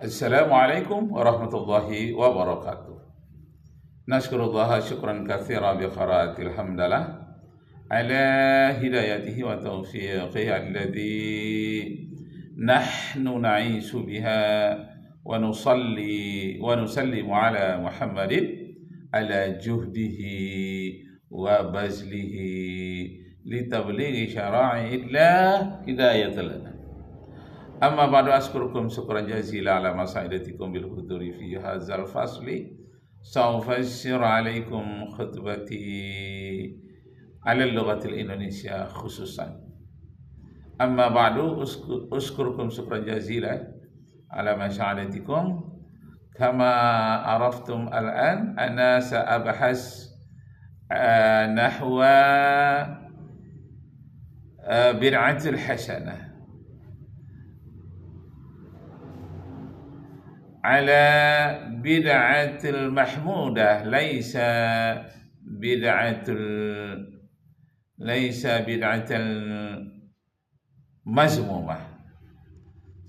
Assalamualaikum warahmatullahi wabarakatuh. Nashkurullah syukran katsira bi kharatil hamdalah ala hidayatihi wa taufiqihi alladhi nahnu na'ishu biha wa nusalli wa nusallimu ala Muhammadin ala juhdihi wa bazlihi litablighi syara'illah hidayatan lana. Amma ba'du, askurukum syukran jazila ala masa'idatikum bil huduri fi hadzal fasli. Sawfa asyir alaikum khutbati ala lughatil Indonesia khususan. Amma ba'du, askurukum syukran jazila ala masa'idatikum. Kama araftum al'an, ana sa'abahas nahwa bid'atul hasanah ala bid'atil mahmudah laisa bid'atil mazmumah.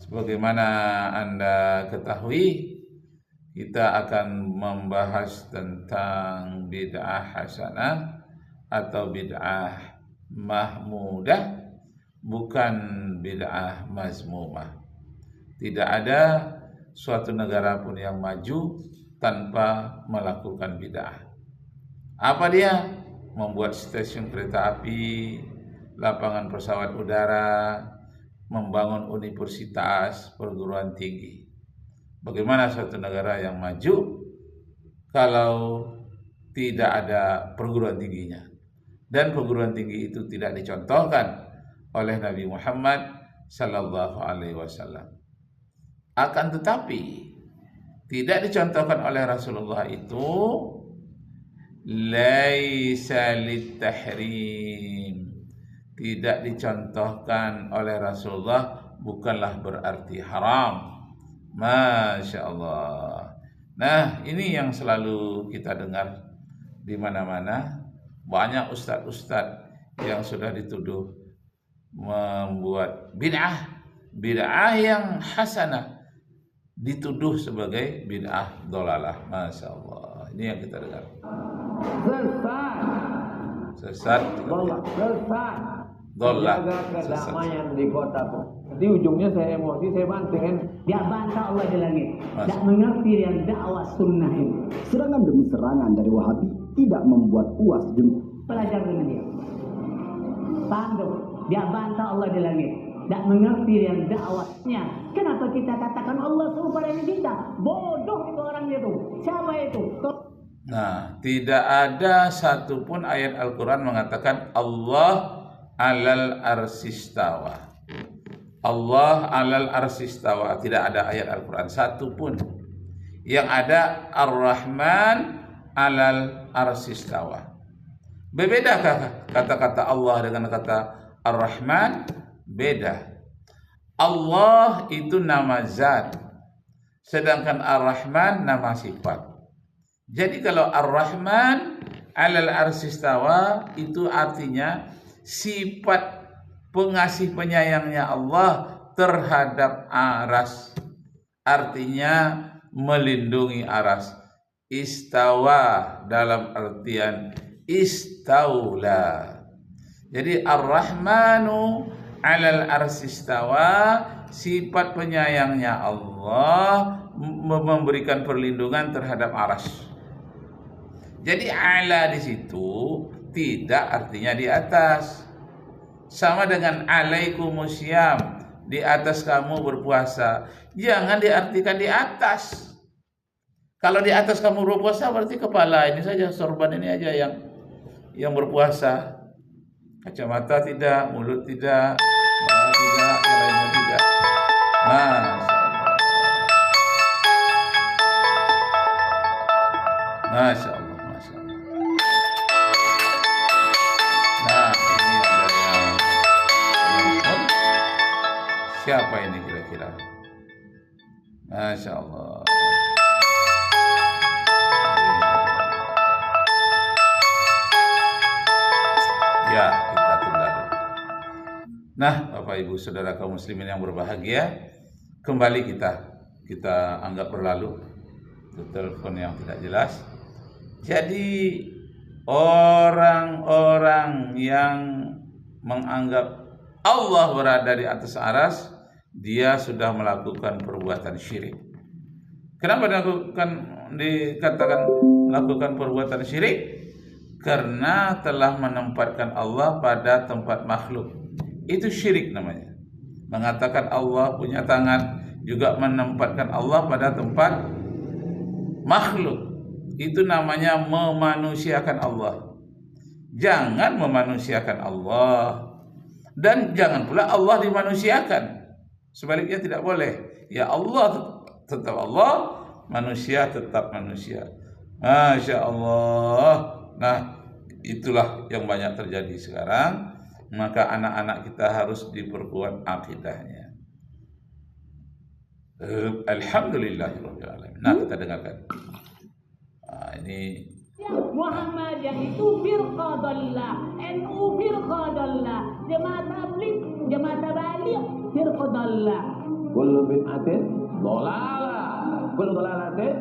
Sebagaimana Anda ketahui, kita akan membahas tentang bid'ah hasanah atau bid'ah mahmudah, bukan bid'ah mazmumah. Tidak ada suatu negara pun yang maju tanpa melakukan bid'ah. Apa dia? Membuat stasiun kereta api, lapangan pesawat udara, membangun universitas, perguruan tinggi. Bagaimana suatu negara yang maju kalau tidak ada perguruan tingginya? Dan perguruan tinggi itu tidak dicontohkan oleh Nabi Muhammad sallallahu alaihi wasallam. Akan tetapi tidak dicontohkan oleh Rasulullah itu laisa litahrim. Tidak dicontohkan oleh Rasulullah bukanlah berarti haram. Masya Allah. Nah, ini yang selalu kita dengar di mana-mana. Banyak ustadz-ustadz yang sudah dituduh membuat bid'ah yang hasanah dituduh sebagai bid'ah dolalah. Masya Allah. Ini yang kita dengar. Sesat. Dolah. Kedamaian di kota pun. Di ujungnya saya emosi, saya banting. Dia bantah Allah di langit. Tak mengerti yang dakwah sunnah ini. Serangan demi serangan dari Wahabi tidak membuat puas demi Pelajar dengan dia. Paham dong? Dia bantah Allah di langit. Tak mengerti yang dakwahnya. Kenapa kita katakan Allah serupa dengan kita? Bodoh itu orangnya itu. Siapa itu? Nah, tidak ada satupun ayat Al-Quran mengatakan Allah alal arsistawa. Allah alal arsistawa. Tidak ada ayat Al-Quran satupun. Yang ada Ar-Rahman alal arsistawa. Berbedakah kata-kata Allah dengan kata Ar-Rahman? Beda. Allah itu nama zat, sedangkan Ar-Rahman nama sifat. Jadi kalau Ar-Rahman alal arsistawa itu artinya sifat pengasih penyayangnya Allah terhadap aras. Artinya melindungi aras. Istawa dalam artian istaula. Jadi Ar-Rahmanu alal arsistawa, sifat penyayangnya Allah memberikan perlindungan terhadap aras. Jadi ala di situ tidak artinya di atas. Sama dengan alaikumusiyam, di atas kamu berpuasa. Jangan diartikan di atas. Kalau di atas kamu berpuasa berarti kepala ini saja, sorban ini aja yang berpuasa. Kacamata tidak, mulut tidak, mata tidak, yang lainnya tidak. Masya Allah. Masya Allah. Nah, ini ada yang siapa ini kira-kira? Masya Allah. Ya, kita tunda dulu. Nah, Bapak Ibu Saudara kaum muslimin yang berbahagia, kembali kita kita anggap berlalu. Itu telepon yang tidak jelas. Jadi orang-orang yang menganggap Allah berada di atas aras, dia sudah melakukan perbuatan syirik. Kenapa dikatakan melakukan perbuatan syirik? Karena telah menempatkan Allah pada tempat makhluk. Itu syirik namanya. Mengatakan Allah punya tangan, juga menempatkan Allah pada tempat makhluk. Itu namanya memanusiakan Allah. Jangan memanusiakan Allah. Dan jangan pula Allah dimanusiakan. Sebaliknya tidak boleh. Ya Allah tetap Allah, manusia tetap manusia. Masya Allah. Nah, itulah yang banyak terjadi sekarang. Maka anak-anak kita harus diperkuat akidahnya. Alhamdulillahirabbil alamin. Nah, kita dengarkan. Ini Muhammadiyah itu firqah dallah, NU firqah dallah, Jemaah Tabligh, Jemaah Tabaligh firqah dallah. Kullu bid'atin dhalalah, kullu dhalalatin.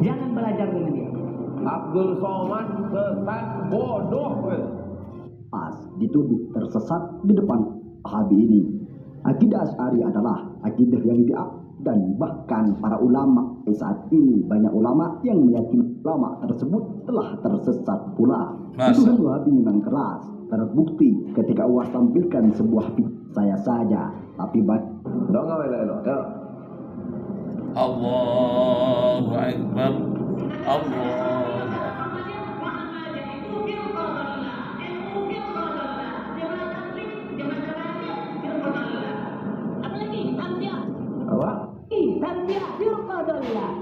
Jangan belajar dengan dia. Abdul Somad sesat bodoh. As dituduh tersesat di depan Wahabi ini. Akidah Asy'ari adalah akidah yang diak dan bahkan para ulama saat ini banyak ulama yang meyakini ulama tersebut telah tersesat pula. Tuduhan Wahabi memang keras, terbukti ketika UAS tampilkan sebuah video saya saja, tapi Allahu Akbar. Allah.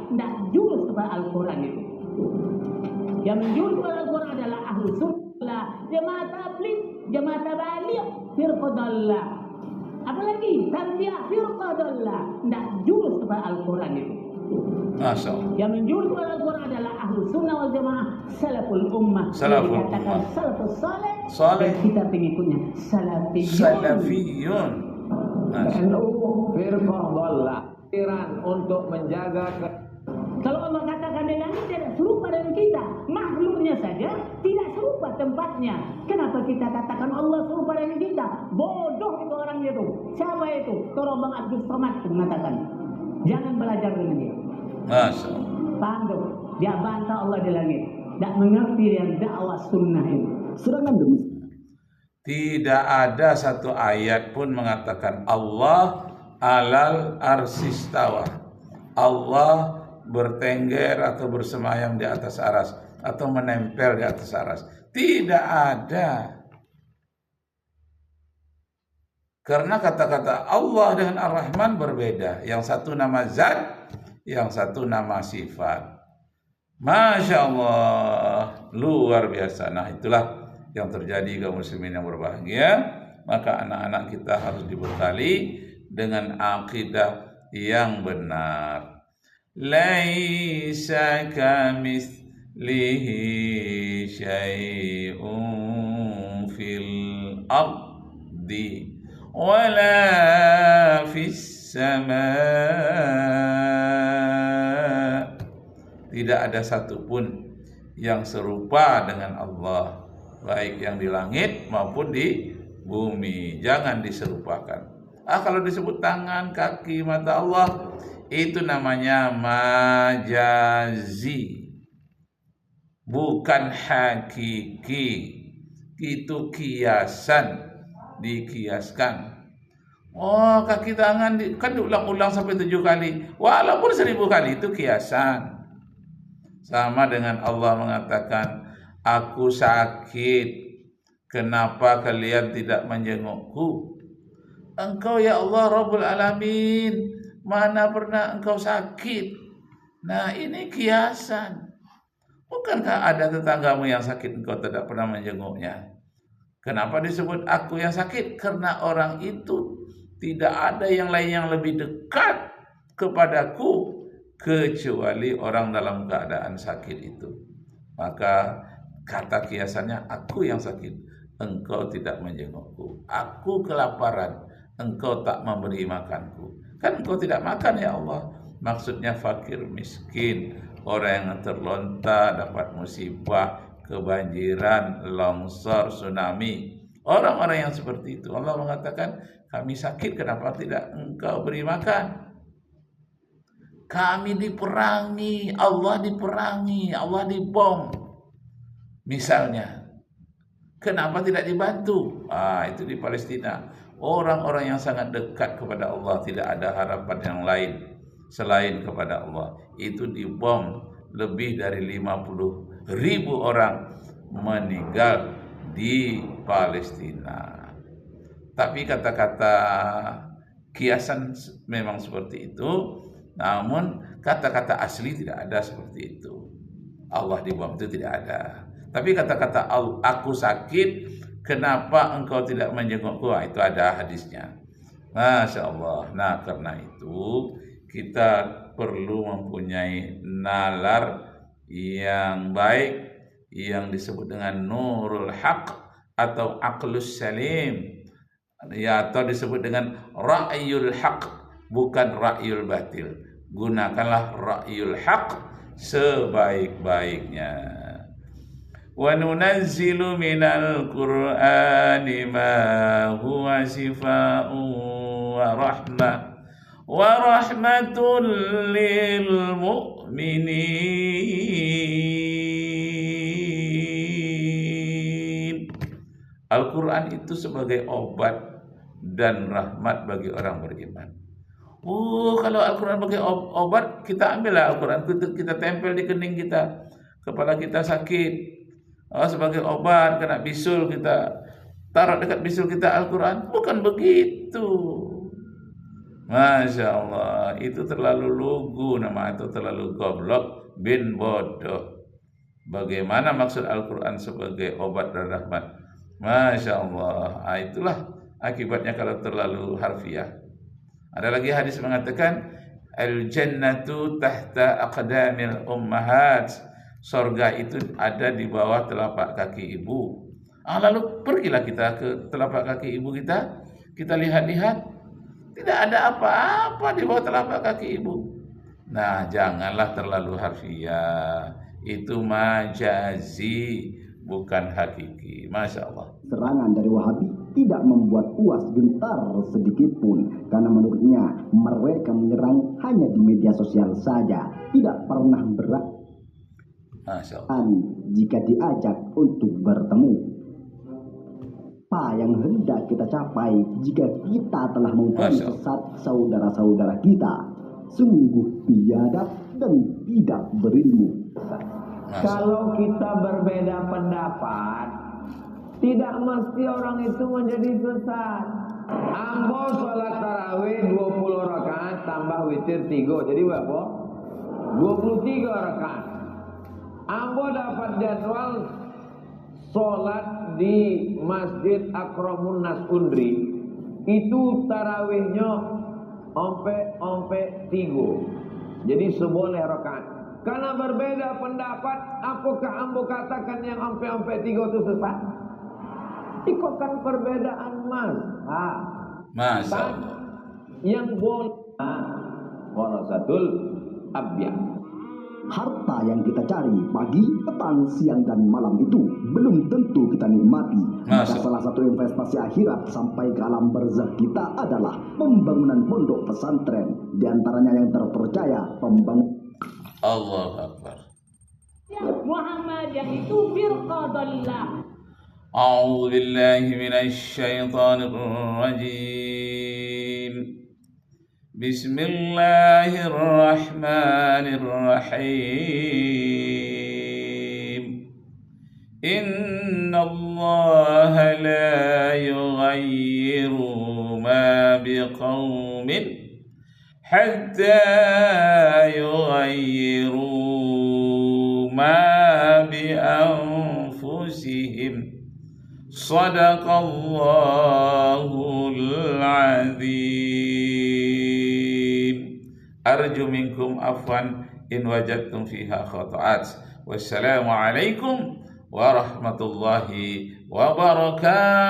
Tidak jurus kepada Al-Quran itu. Yang menjurus kepada Al-Quran adalah Ahlus Sunnah, Jemaah Tabligh, Jemaah Tabaligh, firqah dallah. Apalagi Tanbiyah firqah dallah. Tidak jurus kepada Al-Quran itu. Masya Allah. Yang menjurus kepada Al-Quran adalah Ahlus Sunnah wal Jamaah, Salaful Ummah. Salaful Dikatakan Ummah. Salafus Saleh. Saleh. Dan kita pengikutnya Salafiyun. Salafiyun. NU firqah dhallah. Pikiran untuk menjaga Kalau Allah katakan dengan ini tidak serupa dengan kita, makhluknya saja tidak serupa tempatnya. Kenapa kita katakan Allah serupa dengan kita? Bodoh itu orang itu. Siapa itu? Torobang Abdul Somad mengatakan. Jangan belajar dengan dia. Masya Allah. Paham tuh? Dia bantah Allah di langit. Tak mengerti yang dakwah sunnah ini. serangan demi Tidak ada satu ayat pun mengatakan Allah alal arsistawa. Allah bertengger atau bersemayam di atas aras atau menempel di atas aras. Tidak ada. Karena kata-kata Allah dengan Ar-Rahman berbeda. Yang satu nama zat, yang satu nama sifat. Masya Allah, luar biasa. Nah, itulah yang terjadi kaum muslimin yang berbahagia. Maka anak-anak kita harus dibekali dengan akidah yang benar. Laisa kamitslihi syai'un fil ardi wala fis sama'. Tidak ada satupun yang serupa dengan Allah, baik yang di langit maupun di bumi. Jangan diserupakan. Kalau disebut tangan, kaki, mata Allah, itu namanya majazi, bukan hakiki. Itu kiasan, dikiaskan. Oh, kaki tangan kan diulang-ulang sampai 7 kali, walaupun 1000 kali, itu kiasan. Sama dengan Allah mengatakan, aku sakit, kenapa kalian tidak menjengukku? Engkau ya Allah Rabbul Alamin, mana pernah engkau sakit? Nah, ini kiasan. Bukankah ada tetanggamu yang sakit, engkau tidak pernah menjenguknya? Kenapa disebut aku yang sakit? Karena orang itu tidak ada yang lain yang lebih dekat kepadaku kecuali orang dalam keadaan sakit itu. Maka kata kiasannya, aku yang sakit, engkau tidak menjengukku. Aku kelaparan, engkau tak memberi makanku. Kan engkau tidak makan ya Allah. Maksudnya fakir miskin, orang yang terlontar, dapat musibah, kebanjiran, longsor, tsunami. Orang-orang yang seperti itu Allah mengatakan, kami sakit, kenapa tidak engkau beri makan? Kami diperangi, Allah dibom. Misalnya, kenapa tidak dibantu? Itu di Palestina. Orang-orang yang sangat dekat kepada Allah, tidak ada harapan yang lain selain kepada Allah. Itu dibom, lebih dari 50.000 orang meninggal di Palestina. Tapi kata-kata kiasan memang seperti itu, namun kata-kata asli tidak ada seperti itu. Allah dibom itu tidak ada. Tapi kata-kata aku sakit, kenapa engkau tidak menjengukku? Itu ada hadisnya. Masya Allah. Nah, karena itu kita perlu mempunyai nalar yang baik, yang disebut dengan nurul haq atau aqlus salim, ya, atau disebut dengan ra'yul haq, bukan ra'yul batil. Gunakanlah ra'yul haq sebaik-baiknya. Wa nunazzilu minal qur'ani ma huwa shifaa'un wa rahmatul lil mu'minin. Al-Quran itu sebagai obat dan rahmat bagi orang beriman. Kalau Al-Quran sebagai obat, kita ambillah Al-Quran, kita tempel di kening kita, kepala kita sakit. Sebagai obat, kena bisul, kita taruh dekat bisul kita Al-Quran. Bukan begitu. Masya Allah, itu terlalu lugu, nama itu terlalu goblok bin bodoh. Bagaimana maksud Al-Quran sebagai obat dan rahmat? Masya Allah, itulah akibatnya kalau terlalu harfiah. Ada lagi hadis mengatakan, al-jannatu tahta aqdamil ummahat. Sorga itu ada di bawah telapak kaki ibu. Lalu pergilah kita ke telapak kaki ibu kita, kita lihat-lihat. Tidak ada apa-apa di bawah telapak kaki ibu. Nah, janganlah terlalu harfiah. Itu majazi, bukan hakiki. Masya Allah. Serangan dari Wahabi tidak membuat puas gentar sedikit pun, karena menurutnya mereka menyerang hanya di media sosial saja, tidak pernah berat jika diajak untuk bertemu. Apa yang hendak kita capai jika kita telah mencari sesat saudara-saudara kita? Sungguh biadab dan tidak berilmu. Kalau kita berbeda pendapat, tidak mesti orang itu menjadi sesat. Ambo sholat tarawih 20 rakaat tambah witir 3, jadi berapa? 23 rakaat. Ambo dapat jadwal sholat di Masjid Akramun Nas Undri, itu tarawihnya ompe 3, jadi 10 rakaat. Karena berbeda pendapat, apakah ambo katakan yang ompe 3 itu sesat? Ikutkan perbedaan mazhab. Yang boleh warasatul abiyah. Harta yang kita cari pagi, petang, siang, dan malam itu belum tentu kita nikmati. Maka salah satu investasi akhirat sampai ke alam barzakh kita adalah pembangunan pondok pesantren. Di antaranya yang terpercaya pembangunan. Allahu Akbar. Muhammadiyah itu firqadallah. A'udzu billahi minasy syaithanir rajim. Bismillahirrahmanirrahim. Innallaha la yughayyiru ma biqaumin hatta yughayyiru ma bi anfusihim. Sadaqallahul azim. Arju minkum afwan in wajadtum fiha khata'at. Wassalamu alaikum warahmatullahi wabarakatuh.